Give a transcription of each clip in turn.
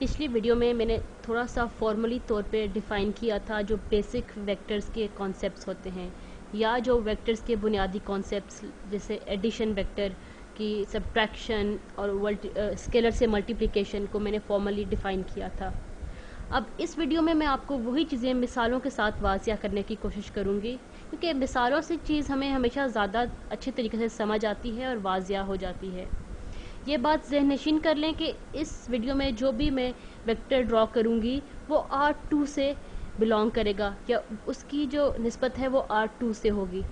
पिछली वीडियो में मैंने थोड़ा सा फॉर्मली तौर पे डिफ़ाइन किया था जो बेसिक वेक्टर्स के कॉन्सेप्ट्स होते हैं, या जो वेक्टर्स के बुनियादी कॉन्सेप्ट्स जैसे एडिशन वेक्टर की, सब्ट्रैक्शन और स्केलर से मल्टीप्लिकेशन को मैंने फॉर्मली डिफ़ाइन किया था। अब इस वीडियो में मैं आपको वही चीज़ें मिसालों के साथ वाज़िया करने की कोशिश करूँगी, क्योंकि मिसालों से चीज़ हमें हमेशा ज़्यादा अच्छे तरीके से समझ आती है और वाज़िया हो जाती है। ये बात ज़हननशीन कर लें कि इस वीडियो में जो भी मैं वेक्टर ड्रॉ करूँगी वो R2 से बिलोंग करेगा, या उसकी जो निस्बत है वो R2 से होगी।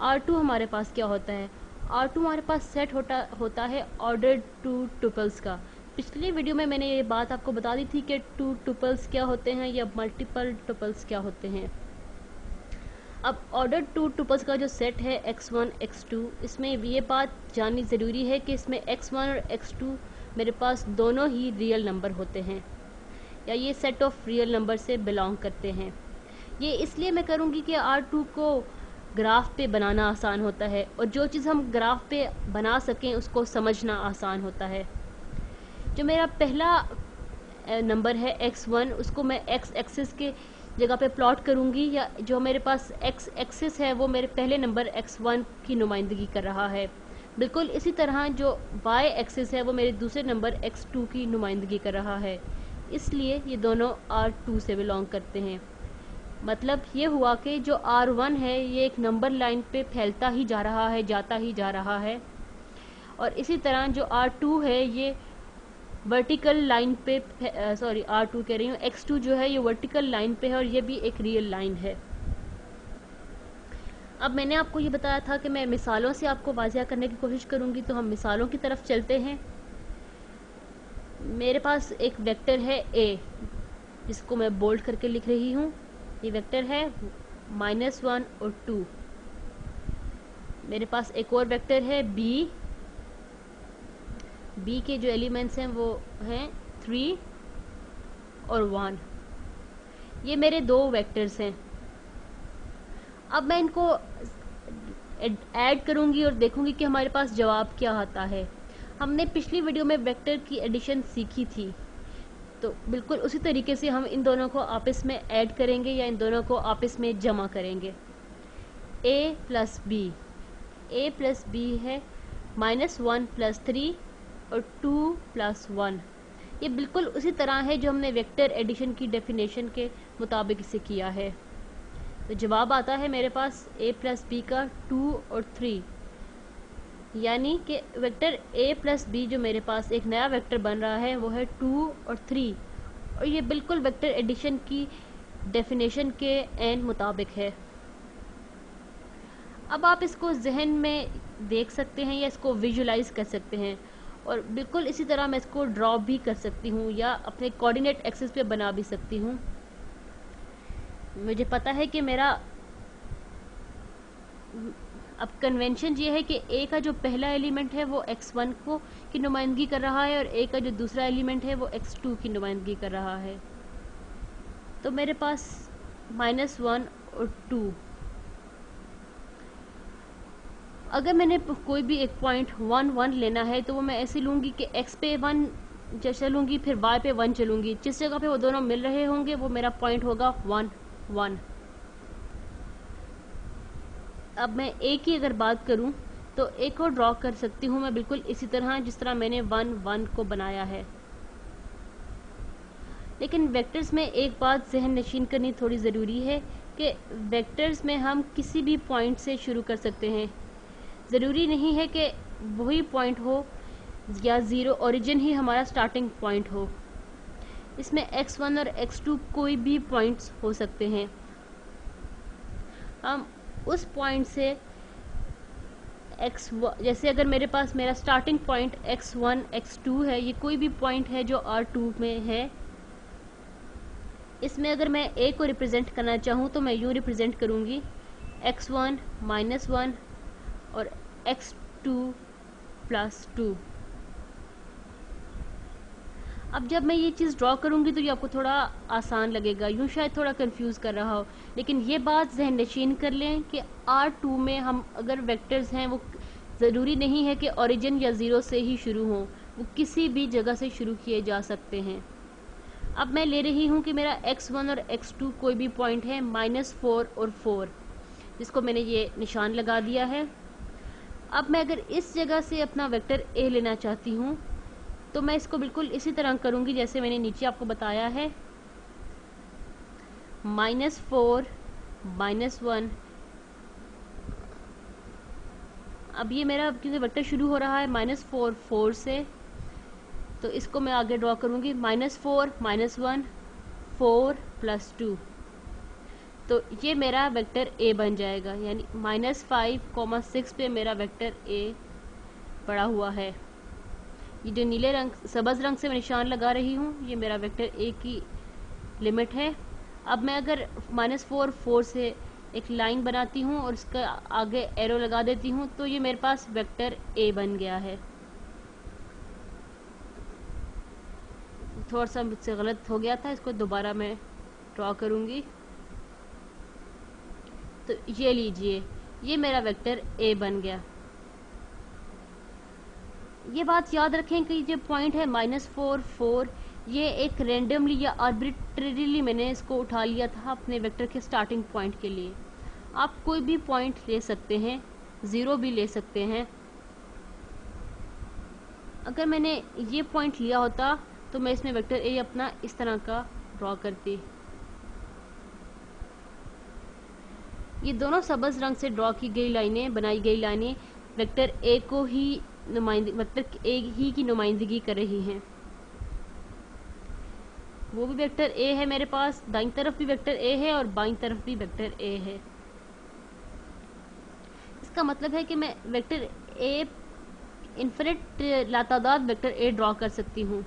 R2 हमारे पास क्या होता है? R2 हमारे पास सेट होता है ऑर्डर 2 टुपल्स का। पिछली वीडियो में मैंने ये बात आपको बता दी थी कि 2 टुपल्स क्या होते हैं या मल्टीपल टुपल्स क्या होते हैं। अब ऑर्डर 2 टुपल्स का जो सेट है x1 x2, इसमें ये बात जाननी ज़रूरी है कि इसमें x1 और x2 मेरे पास दोनों ही रियल नंबर होते हैं, या ये सेट ऑफ रियल नंबर से बिलोंग करते हैं। ये इसलिए मैं करूँगी कि R2 को ग्राफ पे बनाना आसान होता है, और जो चीज़ हम ग्राफ पे बना सकें उसको समझना आसान होता है। जो मेरा पहला नंबर है x1, उसको मैं x एक्सिस के जगह पे प्लॉट करूँगी, या जो मेरे पास x एक्सिस है वो मेरे पहले नंबर x1 की नुमाइंदगी कर रहा है। बिल्कुल इसी तरह जो y एक्सिस है वो मेरे दूसरे नंबर x2 की नुमाइंदगी कर रहा है, इसलिए ये दोनों R2 से बिलोंग करते हैं। मतलब ये हुआ कि जो R1 है ये एक नंबर लाइन पे फैलता ही जा रहा है, जाता ही जा रहा है, और इसी तरह जो R2 है ये वर्टिकल लाइन पे, सॉरी R2 कह रही हूँ, x2 जो है ये वर्टिकल लाइन पे है और ये भी एक रियल लाइन है। अब मैंने आपको ये बताया था कि मैं मिसालों से आपको वाज़िया करने की कोशिश करूँगी, तो हम मिसालों की तरफ चलते हैं। मेरे पास एक वेक्टर है a, जिसको मैं बोल्ड करके लिख रही हूँ। ये वेक्टर है -1 और 2। मेरे पास एक और वेक्टर है b के जो एलिमेंट्स हैं वो हैं 3 और 1। ये मेरे दो वेक्टर्स हैं। अब मैं इनको ऐड करूंगी और देखूंगी कि हमारे पास जवाब क्या आता है। हमने पिछली वीडियो में वेक्टर की एडिशन सीखी थी, तो बिल्कुल उसी तरीके से हम इन दोनों को आपस में ऐड करेंगे या इन दोनों को आपस में जमा करेंगे। a प्लस बी है -1 प्लस 3 और 2 प्लस 1। ये बिल्कुल उसी तरह है जो हमने वेक्टर एडिशन की डेफिनेशन के मुताबिक इसे किया है। तो जवाब आता है मेरे पास a प्लस बी का 2 और 3, यानी कि वेक्टर a प्लस बी जो मेरे पास एक नया वेक्टर बन रहा है वो है 2 और 3, और ये बिल्कुल वेक्टर एडिशन की डेफिनेशन के एन मुताबिक है। अब आप इसको जहन में देख सकते हैं या इसको विजुलाइज कर सकते हैं, और बिल्कुल इसी तरह मैं इसको ड्रॉ भी कर सकती हूँ या अपने कोऑर्डिनेट एक्सिस पे बना भी सकती हूँ। मुझे पता है कि मेरा अब कन्वेंशन ये है कि a का जो पहला एलिमेंट है वो x1 को की नुमाइंदगी कर रहा है, और a का जो दूसरा एलिमेंट है वो x2 की नुमाइंदगी कर रहा है। तो मेरे पास -1 और 2। अगर मैंने कोई भी एक पॉइंट 1 1 लेना है तो वो मैं ऐसे लूँगी कि x पे 1 चलूँगी, फिर y पे 1 चलूँगी। जिस जगह पे वो दोनों मिल रहे होंगे वो मेरा पॉइंट होगा 1 1। अब मैं a की अगर बात करूं तो a को ड्रॉ कर सकती हूं मैं बिल्कुल इसी तरह जिस तरह मैंने 1 1 को बनाया है। लेकिन वेक्टर्स में एक बात जहन नशीन करनी थोड़ी ज़रूरी है कि वेक्टर्स में हम किसी भी पॉइंट से शुरू कर सकते हैं। ज़रूरी नहीं है कि वही पॉइंट हो या ज़ीरो ओरिजिन ही हमारा स्टार्टिंग पॉइंट हो। इसमें x1 और x2 कोई भी पॉइंट्स हो सकते हैं। हम उस पॉइंट से जैसे अगर मेरे पास मेरा स्टार्टिंग पॉइंट x1 x2 है, ये कोई भी पॉइंट है जो R2 में है, इसमें अगर मैं a को रिप्रेजेंट करना चाहूँ तो मैं यूँ रिप्रेजेंट करूँगी x1 -1 और x2 प्लस 2। अब जब मैं ये चीज़ ड्रॉ करूँगी तो ये आपको थोड़ा आसान लगेगा, यूँ शायद थोड़ा कंफ्यूज कर रहा हो, लेकिन ये बात जहन नशीन कर लें कि R2 में हम अगर वेक्टर्स हैं वो ज़रूरी नहीं है कि ओरिजिन या ज़ीरो से ही शुरू हों, वो किसी भी जगह से शुरू किए जा सकते हैं। अब मैं ले रही हूँ कि मेरा x1 और x2 कोई भी पॉइंट है -4 और 4, जिसको मैंने ये निशान लगा दिया है। अब मैं अगर इस जगह से अपना वेक्टर a लेना चाहती हूँ तो मैं इसको बिल्कुल इसी तरह करूँगी जैसे मैंने नीचे आपको बताया है, -4 -1। अब ये मेरा क्योंकि वेक्टर शुरू हो रहा है -4 4 से, तो इसको मैं आगे ड्रॉ करूँगी -4 -1 4 + 2, तो ये मेरा वेक्टर a बन जाएगा। यानी -5, 6 पे मेरा वेक्टर a पड़ा हुआ है। ये जो नीले रंग सब्ज़ रंग से मैं निशान लगा रही हूँ, ये मेरा वेक्टर a की लिमिट है। अब मैं अगर -4 4 से एक लाइन बनाती हूँ और उसका आगे एरो लगा देती हूँ, तो ये मेरे पास वेक्टर a बन गया है। थोड़ा सा मुझसे गलत हो गया था, इसको दोबारा मैं ड्रॉ करूँगी। तो ये लीजिए, ये मेरा वेक्टर a बन गया। ये बात याद रखें कि जो पॉइंट है -4 4, ये एक रेंडमली या आर्बिट्रेरीली मैंने इसको उठा लिया था अपने वेक्टर के स्टार्टिंग पॉइंट के लिए। आप कोई भी पॉइंट ले सकते हैं, 0 भी ले सकते हैं। अगर मैंने ये पॉइंट लिया होता तो मैं इसमें वेक्टर a अपना इस तरह का ड्रॉ करती। ये दोनों सब्ज़ रंग से ड्रॉ की गई लाइनें, बनाई गई लाइनें वेक्टर a को ही वेक्टर a ही की नुमाइंदगी कर रही हैं। वो भी वेक्टर a है मेरे पास, दाईं तरफ भी वेक्टर a है और बाईं तरफ भी वेक्टर a है। इसका मतलब है कि मैं वेक्टर a इन्फिनिट लातादाद वेक्टर a ड्रॉ कर सकती हूँ।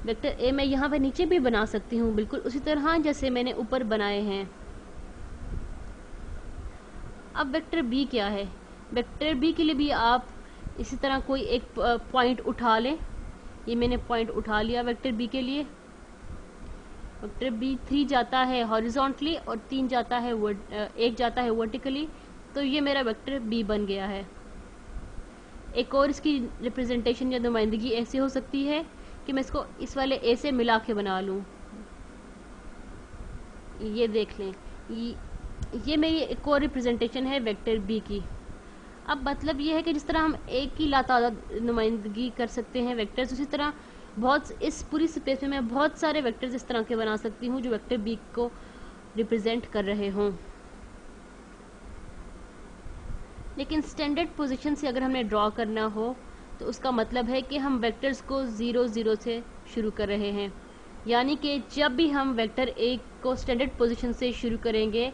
वेक्टर a मैं यहाँ पे नीचे भी बना सकती हूँ, बिल्कुल उसी तरह जैसे मैंने ऊपर बनाए हैं। अब वेक्टर b क्या है? वेक्टर b के लिए भी आप इसी तरह कोई एक पॉइंट उठा लें। ये मैंने पॉइंट उठा लिया वेक्टर b के लिए। वेक्टर b 3 जाता है हॉरिजॉन्टली और 3 जाता है 1 जाता है वर्टिकली, तो ये मेरा वेक्टर b बन गया है। एक और इसकी रिप्रेजेंटेशन या नुमाइंदगी ऐसी हो सकती है कि मैं इसको इस वाले a से मिला के बना लूँ। ये देख लें, ये मेरी एक और रिप्रेजेंटेशन है वेक्टर b की। अब मतलब ये है कि जिस तरह हम एक की लातादाद नुमाइंदगी कर सकते हैं वेक्टर्स, उसी तरह इस पूरी स्पेस में मैं बहुत सारे वेक्टर्स इस तरह के बना सकती हूँ जो वेक्टर b को रिप्रेजेंट कर रहे हों। लेकिन स्टैंडर्ड पोजीशन से अगर हमें ड्रॉ करना हो तो उसका मतलब है कि हम वेक्टर्स को 0 0 से शुरू कर रहे हैं। यानी कि जब भी हम वेक्टर a को स्टैंडर्ड पोजीशन से शुरू करेंगे,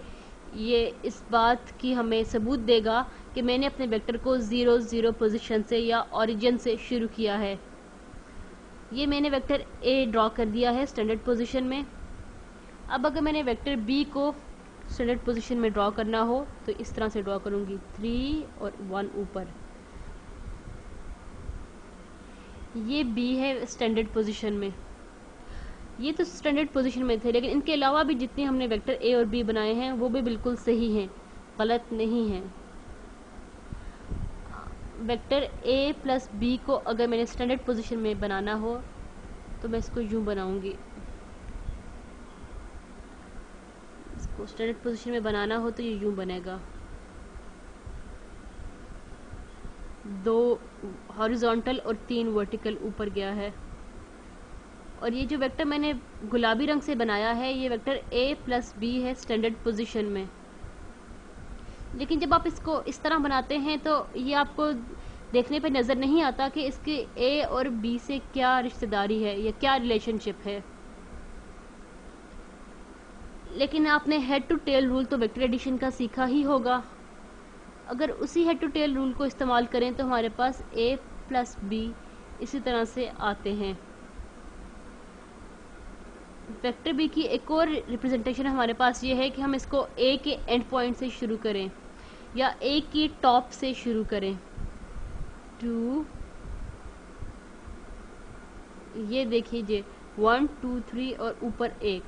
ये इस बात की हमें सबूत देगा कि मैंने अपने वेक्टर को 0 0 पोजीशन से या ओरिजिन से शुरू किया है। ये मैंने वेक्टर a ड्रॉ कर दिया है स्टैंडर्ड पोजीशन में। अब अगर मैंने वेक्टर b को स्टैंडर्ड पोजीशन में ड्रॉ करना हो तो इस तरह से ड्रॉ करूँगी, 3 और 1 ऊपर। ये b है स्टैंडर्ड पोजीशन में। ये तो स्टैंडर्ड पोजीशन में थे, लेकिन इनके अलावा भी जितने हमने वेक्टर a और b बनाए हैं वो भी बिल्कुल सही हैं, गलत नहीं हैं। वेक्टर a प्लस b को अगर मैंने स्टैंडर्ड पोजीशन में बनाना हो तो मैं इसको यूं बनाऊंगी। इसको स्टैंडर्ड पोजीशन में बनाना हो तो ये यूं बनेगा, 2 हॉरिजॉन्टल और 3 वर्टिकल ऊपर गया है। और ये जो वेक्टर मैंने गुलाबी रंग से बनाया है, ये वेक्टर a प्लस b है स्टैंडर्ड पोजीशन में। लेकिन जब आप इसको इस तरह बनाते हैं तो ये आपको देखने पे नज़र नहीं आता कि इसके a और b से क्या रिश्तेदारी है या क्या रिलेशनशिप है। लेकिन आपने हेड टू टेल रूल तो वेक्टर एडिशन का सीखा ही होगा। अगर उसी हेड टू टेल रूल को इस्तेमाल करें तो हमारे पास a प्लस b इसी तरह से आते हैं। वेक्टर b की एक और रिप्रेजेंटेशन हमारे पास ये है कि हम इसको a के एंड पॉइंट से शुरू करें या a की टॉप से शुरू करें। 2, ये देखिए 1 2 3 और ऊपर 1।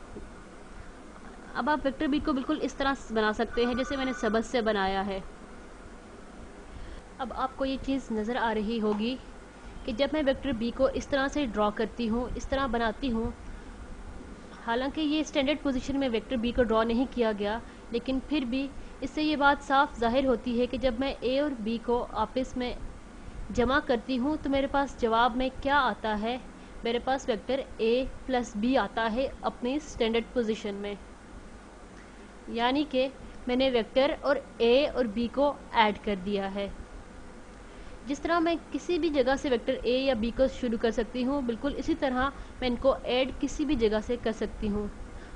अब आप वेक्टर b को बिल्कुल इस तरह बना सकते हैं जैसे मैंने सबस से बनाया है। अब आपको ये चीज़ नज़र आ रही होगी कि जब मैं वेक्टर b को इस तरह से ड्रॉ करती हूँ, इस तरह बनाती हूँ, हालांकि ये स्टैंडर्ड पोजीशन में वेक्टर बी को ड्रॉ नहीं किया गया, लेकिन फिर भी इससे ये बात साफ जाहिर होती है कि जब मैं ए और बी को आपस में जमा करती हूँ तो मेरे पास जवाब में क्या आता है, मेरे पास वेक्टर ए प्लस बी आता है अपनी स्टैंडर्ड पोजीशन में। यानी कि मैंने वेक्टर और ए और बी को ऐड कर दिया है। जिस तरह मैं किसी भी जगह से वेक्टर ए या बी को शुरू कर सकती हूँ, बिल्कुल इसी तरह मैं इनको ऐड किसी भी जगह से कर सकती हूँ।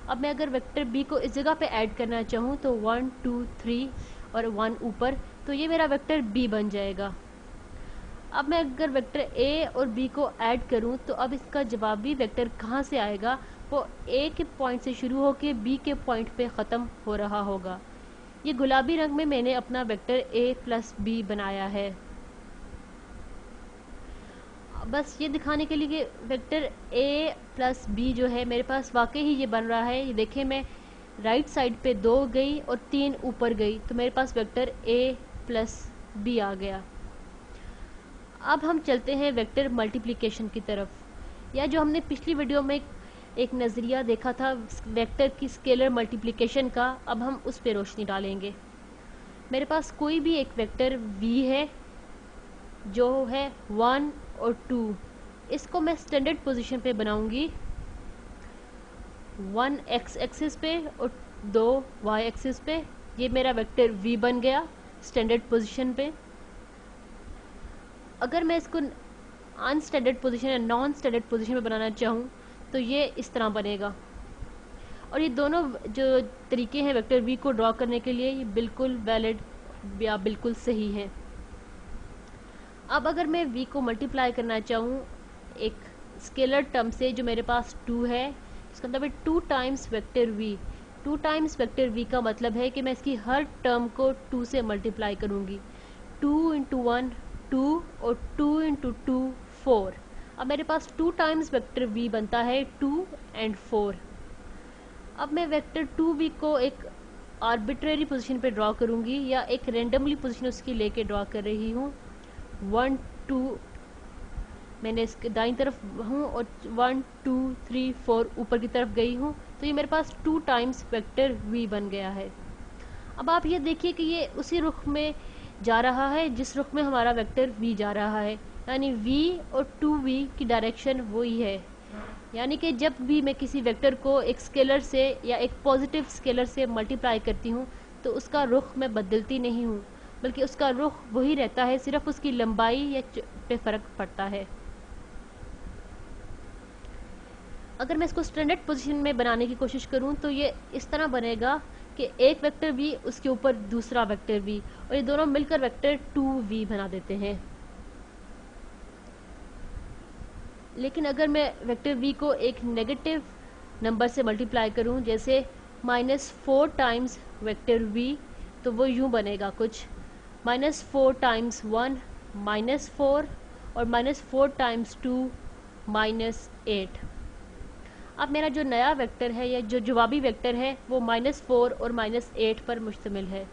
अब मैं अगर वेक्टर बी को इस जगह पे ऐड करना चाहूँ तो 1 2 3 और 1 ऊपर, तो ये मेरा वेक्टर बी बन जाएगा। अब मैं अगर वेक्टर ए और बी को ऐड करूँ तो अब इसका जवाबी वेक्टर कहाँ से आएगा, वो ए के पॉइंट से शुरू होकर बी के पॉइंट पे ख़त्म हो रहा होगा। ये गुलाबी रंग में मैंने अपना वेक्टर ए प्लस बी बनाया है, बस ये दिखाने के लिए कि वेक्टर ए प्लस बी जो है मेरे पास वाकई ही ये बन रहा है। ये देखें, मैं राइट साइड पे 2 गई और 3 ऊपर गई, तो मेरे पास वेक्टर ए प्लस बी आ गया। अब हम चलते हैं वेक्टर मल्टीप्लिकेशन की तरफ, या जो हमने पिछली वीडियो में एक नज़रिया देखा था वेक्टर की स्केलर मल्टीप्लिकेशन का, अब हम उस पर रोशनी डालेंगे। मेरे पास कोई भी एक वेक्टर v है जो है 1 और 2, इसको मैं स्टैंडर्ड पोजीशन पे बनाऊंगी, 1 x एक्सिस पे और 2 y एक्सिस पे। ये मेरा वेक्टर v बन गया स्टैंडर्ड पोजीशन पे। अगर मैं इसको अनस्टैंडर्ड पोजीशन या नॉन स्टैंडर्ड पोजीशन पे बनाना चाहूँ तो ये इस तरह बनेगा। और ये दोनों जो तरीके हैं वेक्टर v को ड्रॉ करने के लिए, ये बिल्कुल वैलिड या बिल्कुल सही है। अब अगर मैं v को मल्टीप्लाई करना चाहूँ एक स्केलर टर्म से जो मेरे पास 2 है, इसका मतलब है 2 times vector v। 2 times vector v का मतलब है कि मैं इसकी हर टर्म को 2 से मल्टीप्लाई करूँगी। 2 इंटू 1 2 और 2 इंटू 2 4। अब मेरे पास 2 टाइम्स वेक्टर v बनता है 2 एंड 4। अब मैं वेक्टर 2v को एक आर्बिट्रेरी पोजीशन पे ड्रॉ करूँगी, या एक रेंडमली पोजीशन उसकी लेके ड्रॉ कर रही हूँ। 1 2 मैंने इसके दाईं तरफ हूँ और 1 2 3 4 ऊपर की तरफ गई हूँ, तो ये मेरे पास 2 टाइम्स वेक्टर v बन गया है। अब आप ये देखिए कि ये उसी रुख में जा रहा है जिस रुख में हमारा वेक्टर v जा रहा है, यानी v और 2v की डायरेक्शन वही है। यानी कि जब भी मैं किसी वेक्टर को एक स्केलर से या एक पॉजिटिव स्केलर से मल्टीप्लाई करती हूँ तो उसका रुख मैं बदलती नहीं हूँ, बल्कि उसका रुख वही रहता है, सिर्फ उसकी लंबाई या पे फ़र्क पड़ता है। अगर मैं इसको स्टैंडर्ड पोजीशन में बनाने की कोशिश करूं तो ये इस तरह बनेगा कि एक वेक्टर v उसके ऊपर दूसरा वेक्टर v, और ये दोनों मिलकर वेक्टर 2v बना देते हैं। लेकिन अगर मैं वेक्टर v को एक नेगेटिव नंबर से मल्टीप्लाई करूं, जैसे -4 टाइम्स वेक्टर v, तो वो यूं बनेगा कुछ -4 टाइम्स 1 -4 और -4 टाइम्स 2 -8। अब मेरा जो नया वेक्टर है या जो जवाबी वेक्टर है वो -4 और -8 पर मुश्तमिल है।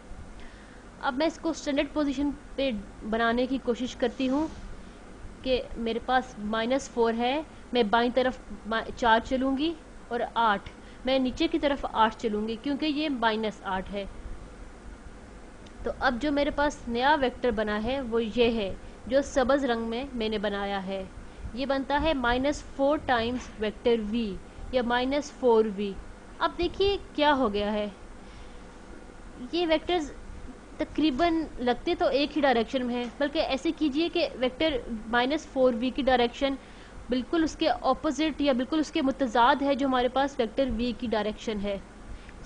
अब मैं इसको स्टैंडर्ड पोजीशन पे बनाने की कोशिश करती हूँ कि मेरे पास -4 है, मैं बाईं तरफ 4 चलूँगी और 8, मैं नीचे की तरफ 8 चलूँगी क्योंकि ये -8 है। तो अब जो मेरे पास नया वेक्टर बना है वो ये है जो सब्ज़ रंग में मैंने बनाया है। ये बनता है -4 टाइम्स वेक्टर v या -4v। अब देखिए क्या हो गया है, ये वेक्टर्स तकरीबन लगते तो एक ही डायरेक्शन में हैं, बल्कि ऐसे कीजिए कि वेक्टर -4v की डायरेक्शन बिल्कुल उसके ऑपोजिट या बिल्कुल उसके मुतजाद है जो हमारे पास वेक्टर v की डायरेक्शन है।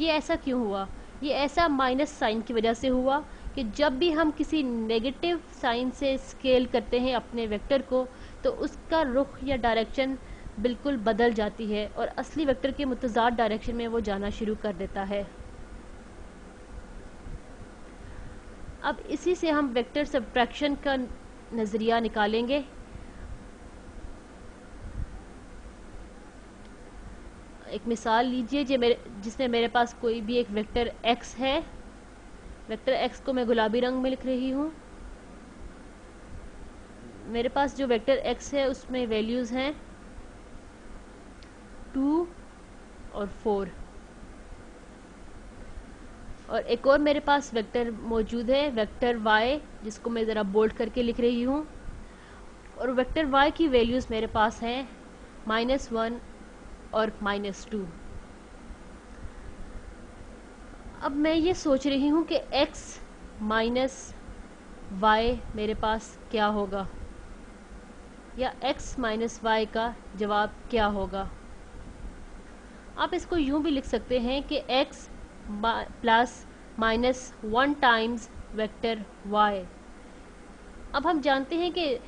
ये ऐसा क्यों हुआ? ये ऐसा माइनस साइन की वजह से हुआ कि जब भी हम किसी नेगेटिव साइन से स्केल करते हैं अपने वेक्टर को तो उसका रुख या डायरेक्शन बिल्कुल बदल जाती है और असली वेक्टर के मुतजाद डायरेक्शन में वो जाना शुरू कर देता है। अब इसी से हम वेक्टर सब्ट्रैक्शन का नज़रिया निकालेंगे। एक मिसाल लीजिए जिसमें मेरे पास कोई भी एक वेक्टर x है। वेक्टर x को मैं गुलाबी रंग में लिख रही हूँ। मेरे पास जो वेक्टर x है उसमें वैल्यूज़ हैं 2 और 4। और एक और मेरे पास वेक्टर मौजूद है, वेक्टर y, जिसको मैं ज़रा बोल्ड करके लिख रही हूँ। और वेक्टर y की वैल्यूज़ मेरे पास हैं -1 और -2। अब मैं ये सोच रही हूँ कि x माइनस y मेरे पास क्या होगा, या x माइनस y का जवाब क्या होगा। आप इसको यूँ भी लिख सकते हैं कि x plus minus 1 times vector y। अब हम जानते हैं कि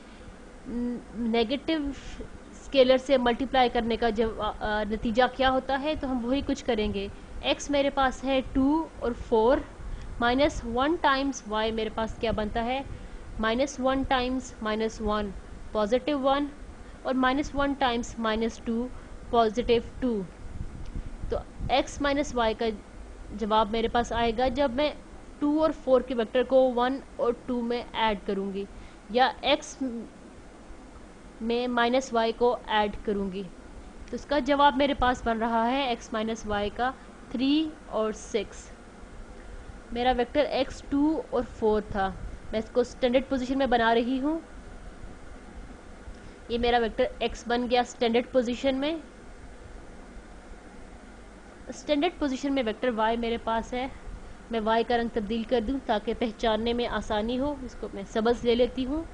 नेगेटिव स्केलर से मल्टीप्लाई करने का जब नतीजा क्या होता है, तो हम वही कुछ करेंगे। x मेरे पास है 2 और 4, -1 टाइम्स y मेरे पास क्या बनता है, -1 टाइम्स -1 +1, और -1 टाइम्स -2 +2। तो x माइनस y का जवाब मेरे पास आएगा जब मैं 2 और 4 के वेक्टर को 1 और 2 में ऐड करूँगी, या x में -y को ऐड करूँगी। तो इसका जवाब मेरे पास बन रहा है x माइनस y का 3 और 6। मेरा वेक्टर x 2 और 4 था, मैं इसको स्टैंडर्ड पोजीशन में बना रही हूँ। ये मेरा वेक्टर x बन गया स्टैंडर्ड पोजीशन में। स्टैंडर्ड पोजीशन में वेक्टर y मेरे पास है। मैं y का रंग तब्दील कर दूं ताकि पहचानने में आसानी हो। इसको मैं सबस ले लेती हूँ।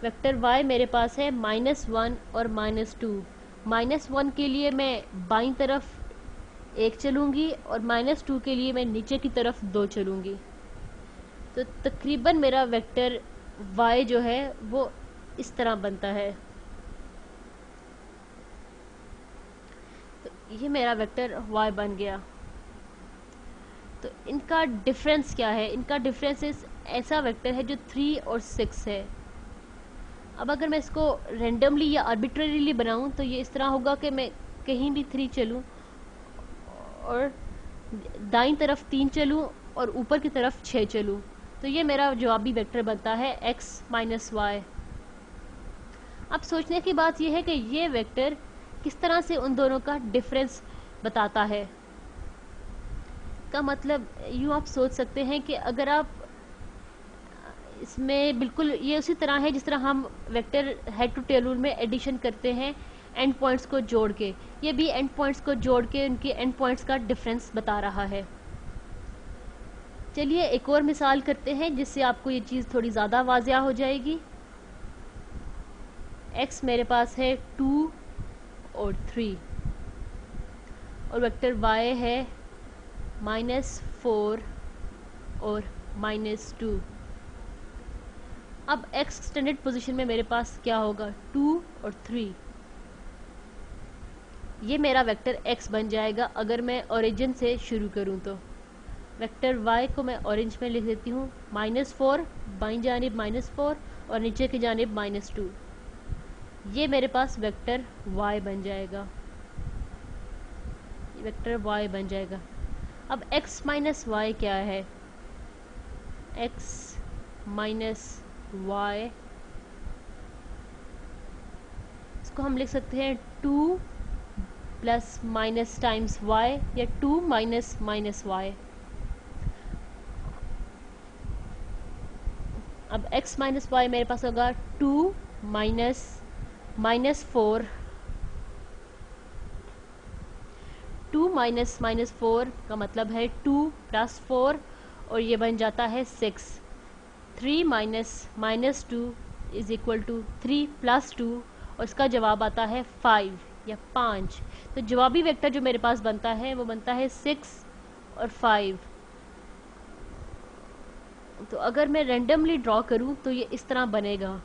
वेक्टर y मेरे पास है -1 और -2। -1 के लिए मैं बाईं तरफ 1 चलूँगी और -2 के लिए मैं नीचे की तरफ 2 चलूँगी। तो तकरीबन मेरा वेक्टर y जो है वो इस तरह बनता है। तो ये मेरा वेक्टर y बन गया। तो इनका डिफरेंस क्या है? इनका डिफरेंस ऐसा वेक्टर है जो 3 और 6 है। अब अगर मैं इसको रेंडमली या आर्बिट्रेरीली बनाऊं तो ये इस तरह होगा कि मैं कहीं भी 3 चलूं और दाईं तरफ 3 चलूं और ऊपर की तरफ 6 चलूं, तो ये मेरा जवाबी वेक्टर बनता है x माइनस y। अब सोचने की बात यह है कि ये वेक्टर किस तरह से उन दोनों का डिफरेंस बताता है। का मतलब यूँ आप सोच सकते हैं कि अगर आप इसमें बिल्कुल ये उसी तरह है जिस तरह हम vector head to tail rule में एडिशन करते हैं एंड पॉइंट्स को जोड़ के, ये भी एंड पॉइंट्स को जोड़ के उनके एंड पॉइंट्स का डिफरेंस बता रहा है। चलिए एक और मिसाल करते हैं जिससे आपको ये चीज़ थोड़ी ज़्यादा वाज़िया हो जाएगी। x मेरे पास है 2 और 3 और वेक्टर y है -4 और -2। अब x स्टैंडर्ड पोजीशन में मेरे पास क्या होगा, 2 और 3। ये मेरा वेक्टर x बन जाएगा अगर मैं ओरिजिन से शुरू करूं तो। वेक्टर y को मैं ऑरेंज में लिख देती हूँ, -4 बाईं जानिब -4 और नीचे की जानिब -2। ये मेरे पास वेक्टर y बन जाएगा, वेक्टर y बन जाएगा। अब x माइनस y क्या है, x माइनस y, इसको हम लिख सकते हैं 2 प्लस माइनस टाइम्स y या 2 माइनस माइनस y। अब x माइनस y मेरे पास होगा 2 माइनस -4, 2 माइनस -4 का मतलब है 2 प्लस 4 और ये बन जाता है 6। 3 minus -2 is equal to 3 plus 2 और इसका जवाब आता है 5 या 5। तो जवाबी वेक्टर जो मेरे पास बनता है वो बनता है 6 और 5। तो अगर मैं रेंडमली ड्रॉ करूं तो ये इस तरह बनेगा।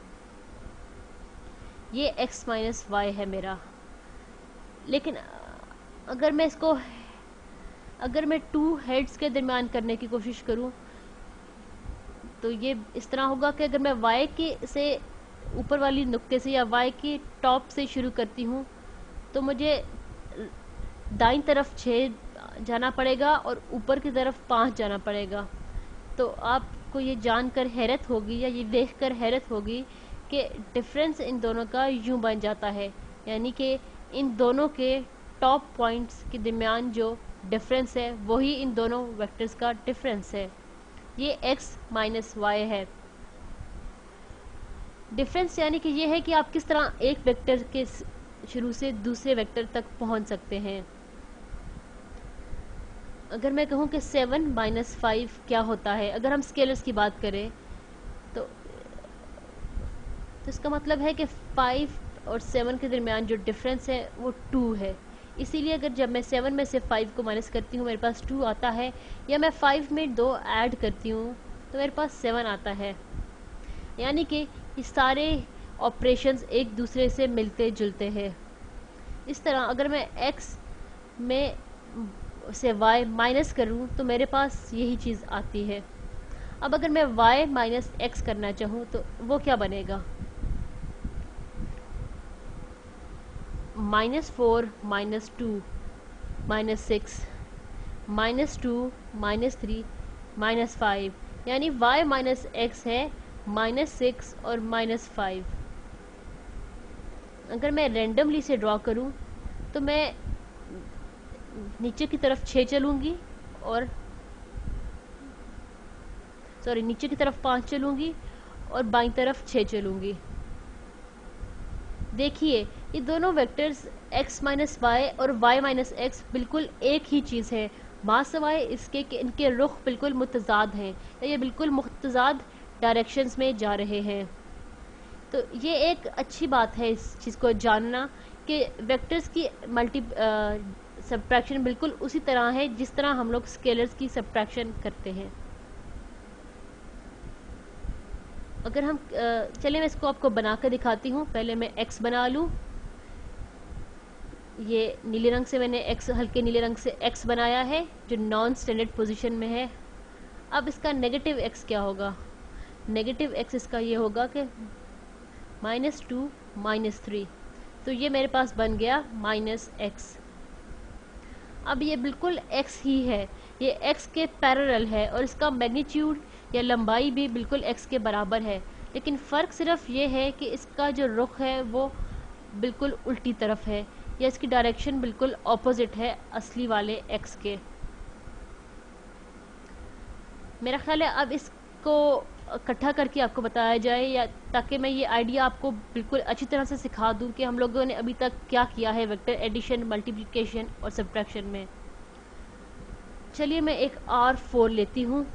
ये x माइनस वाई है मेरा। लेकिन अगर मैं इसको मैं 2 हेड्स के दरमियान करने की कोशिश करूं तो ये इस तरह होगा कि अगर मैं y के से ऊपर वाली नुक्ते से या y के टॉप से शुरू करती हूं तो मुझे दाईं तरफ 6 जाना पड़ेगा और ऊपर की तरफ 5 जाना पड़ेगा। तो आपको ये जानकर हैरत होगी या ये देखकर हैरत होगी कि डिफरेंस इन दोनों का यूं बन जाता है, यानी कि इन दोनों के टॉप पॉइंट्स के दरमियान जो डिफरेंस है वही इन दोनों वेक्टर्स का डिफरेंस है। ये x माइनस वाई है। डिफरेंस यानी कि ये है कि आप किस तरह एक वेक्टर के शुरू से दूसरे वेक्टर तक पहुंच सकते हैं। अगर मैं कहूँ कि 7 माइनस 5 क्या होता है, अगर हम स्केलर्स की बात करें तो इसका मतलब है कि 5 और 7 के दरमियान जो डिफरेंस है वो 2 है। इसीलिए अगर जब मैं 7 में से 5 को माइनस करती हूँ मेरे पास 2 आता है, या मैं 5 में 2 ऐड करती हूँ तो मेरे पास 7 आता है। यानी कि ये सारे ऑपरेशंस एक दूसरे से मिलते जुलते हैं। इस तरह अगर मैं x में से y माइनस करूँ तो मेरे पास यही चीज़ आती है। अब अगर मैं y माइनस एक्स करना चाहूँ तो वो क्या बनेगा, -4 -2 -6 -2 -3 -5, यानी y माइनस एक्स है -6 और -5। अगर मैं रेंडमली से ड्रॉ करूं तो मैं नीचे की तरफ 6 चलूंगी और नीचे की तरफ 5 चलूंगी और बाईं तरफ 6 चलूंगी। देखिए ये दोनों वेक्टर्स x माइनस वाई और y माइनस एक्स बिल्कुल एक ही चीज़ है, मासवाए इसके कि इनके रुख बिल्कुल मुतजाद हैं, या ये बिल्कुल मुतजाद डायरेक्शंस में जा रहे हैं। तो ये एक अच्छी बात है इस चीज़ को जानना कि वेक्टर्स की सब्ट्रैक्शन बिल्कुल उसी तरह है जिस तरह हम लोग स्केलर्स की सब्ट्रैक्शन करते हैं। अगर हम चलिए मैं इसको आपको बना कर दिखाती हूँ। पहले मैं x बना लूँ, ये नीले रंग से मैंने x, हल्के नीले रंग से x बनाया है जो नॉन स्टैंडर्ड पोजीशन में है। अब इसका नेगेटिव x क्या होगा, नेगेटिव x इसका ये होगा कि -2 -3, तो ये मेरे पास बन गया -x। अब ये बिल्कुल x ही है, ये x के पैरेलल है और इसका मैग्नीट्यूड या लंबाई भी बिल्कुल x के बराबर है, लेकिन फ़र्क सिर्फ ये है कि इसका जो रुख है वो बिल्कुल उल्टी तरफ है, या इसकी डायरेक्शन बिल्कुल ऑपोजिट है असली वाले x के। मेरा ख्याल है अब इसको इकट्ठा करके आपको बताया जाए, या ताकि मैं ये आइडिया आपको बिल्कुल अच्छी तरह से सिखा दूं कि हम लोगों ने अभी तक क्या किया है वेक्टर एडिशन, मल्टीप्लिकेशन और सब्ट्रैक्शन में। चलिए मैं एक R4 लेती हूँ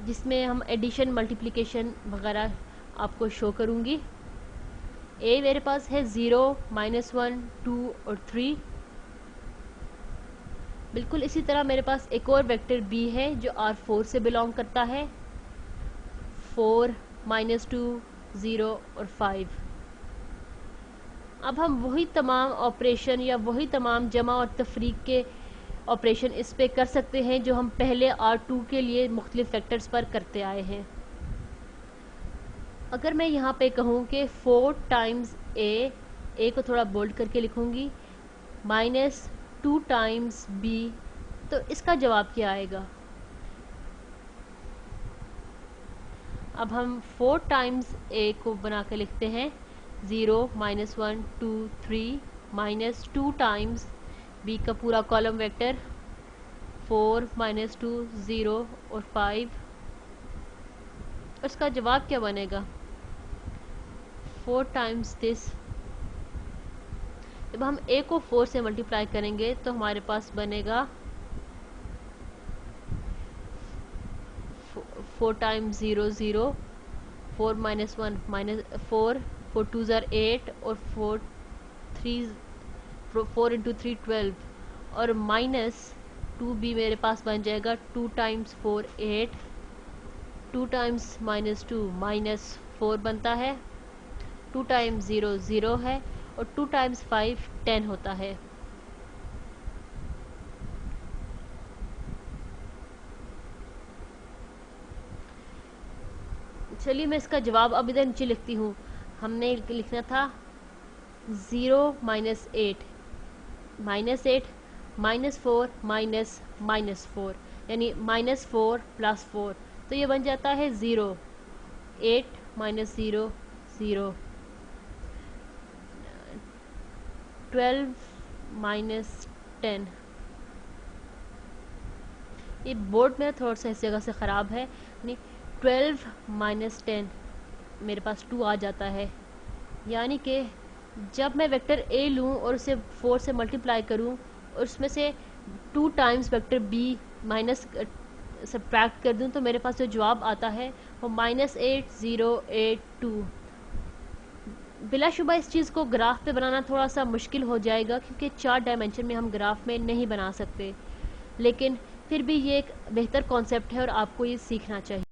जिसमें हम एडिशन, मल्टीप्लिकेशन वगैरह आपको शो करूँगी। A मेरे पास है 0 -1 2 और 3। बिल्कुल इसी तरह मेरे पास एक और वेक्टर B है जो R4 से बिलोंग करता है, 4 -2 0 और 5। अब हम वही तमाम ऑपरेशन या वही तमाम जमा और तफरीक के ऑपरेशन इस पे कर सकते हैं जो हम पहले R2 के लिए मुख्तलिफ फैक्टर्स पर करते आए हैं। अगर मैं यहाँ पे कहूँ कि 4 टाइम्स A को थोड़ा बोल्ड करके लिखूँगी, -2 टाइम्स B, तो इसका जवाब क्या आएगा। अब हम 4 टाइम्स A को बना के लिखते हैं, 0 -1 2 3 -2 टाइम्स B का पूरा कॉलम वेक्टर, 4 -2 0 और 5। उसका जवाब क्या बनेगा, 4 टाइम्स दिस। जब हम A को 4 से मल्टीप्लाई करेंगे तो हमारे पास बनेगा 4 टाइम्स 0 0, 4 -1 -4, 4 2 ज़ार 8 और 4 इंटू 3 12, और -2B मेरे पास बन जाएगा 2 टाइम्स 4 8, 2 टाइम्स -2 -4 बनता है, 2 टाइम्स 0 0 है, और 2 टाइम्स 5 10 होता है। चलिए मैं इसका जवाब अब इधर नीचे लिखती हूँ। हमने लिखना था 0 -8 -8 -4 -4, यानी -4 + 4, तो ये बन जाता है 0, 8 -0 0, 12 -10। ये बोर्ड मेरा थोड़ा सा इस जगह से ख़राब है, यानी 12 - 10 मेरे पास 2 आ जाता है। यानी कि जब मैं वेक्टर ए लूँ और उसे 4 से मल्टीप्लाई करूँ और उसमें से 2 times vector B minus subtract कर दूँ तो मेरे पास जो जवाब आता है वो -8082। बिलाशुबा इस चीज़ को ग्राफ पे बनाना थोड़ा सा मुश्किल हो जाएगा क्योंकि 4 डायमेंशन में हम ग्राफ में नहीं बना सकते, लेकिन फिर भी ये एक बेहतर कॉन्सेप्ट है और आपको ये सीखना चाहिए।